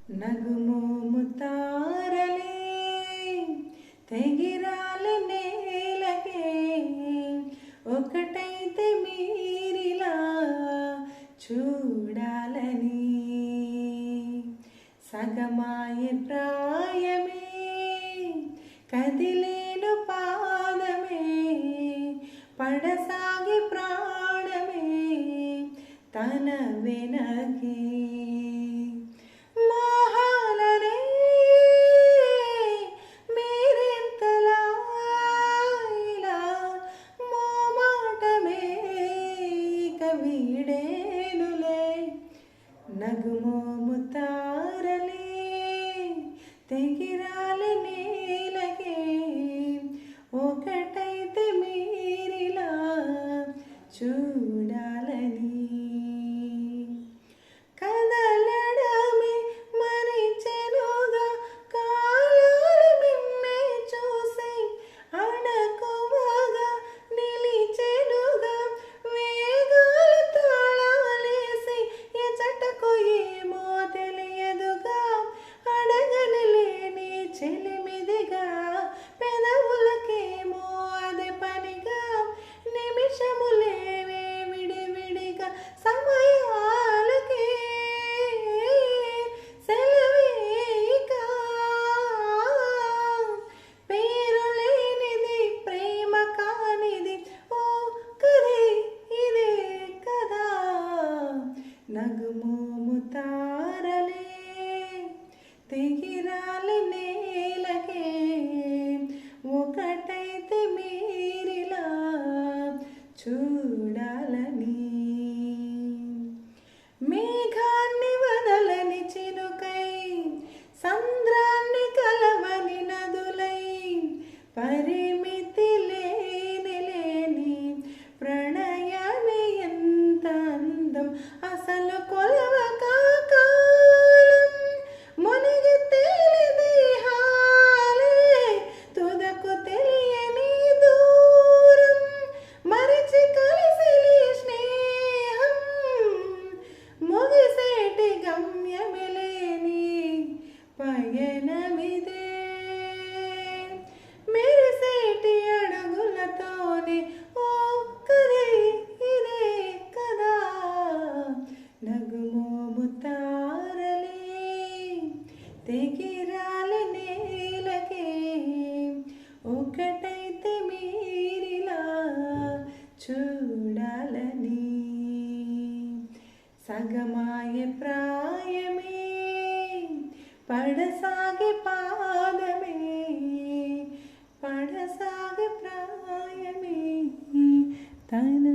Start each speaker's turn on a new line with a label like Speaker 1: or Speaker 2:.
Speaker 1: నగుమోము తారలే తెగిరాలి నేలకే ఒకటైతే మీరిలా చూడాలని సగమాయే ప్రాయమే కదిలేను పాదమే పడసాగి ప్రాణమే తన వెనకే వీడేనులే నగుమోము తారలే తెగిరాలి నేలకే ఒకటైతే మీరిలా చూడాలని కదలడమే మరిచెనుగా కాలాలు మిమ్మే చూసి అడకువగా నిలిచెనుగా వేగాలు తాళాలేసి ఎచటకు ఏమో తెలియదుగా అడగనలేని చెలిమిదిగా పెదవులకేమో అదే పనిగా నిమిషములేవే విడివిడిగా సమయాలకే సెలవేగా పేరు లేనిది ప్రేమ కానిది ఓ కదే ఇదే కదా నగుమోము తారలే తెగిరాలి నేలకే ఒకటైతే మీరిలా చూడాలని మేఘాన్ని వదలని చినుకై సంద్రాన్ని కలవని నదులై పరిమితి లేని ప్రణయమే ఎంత అందం అసలు కొలవక కాలం మునిగి తేలి దేహాలే తుదకు తెలియని దూరం మరిచి కలిసిలి స్నేహం ముగిసేటి గమ్యమిలేని పయనమిదే మెరిసేటి అడుగులతోనే ఓ కదే ఇదే కదా నగుమోము తారలే తెగిరాలి నేలకే ఒకటైతే మీరిలా చూడాలని సగమాయే ప్రాయమే పడసాగే పాదమే పడసాగే ప్రాయమే తన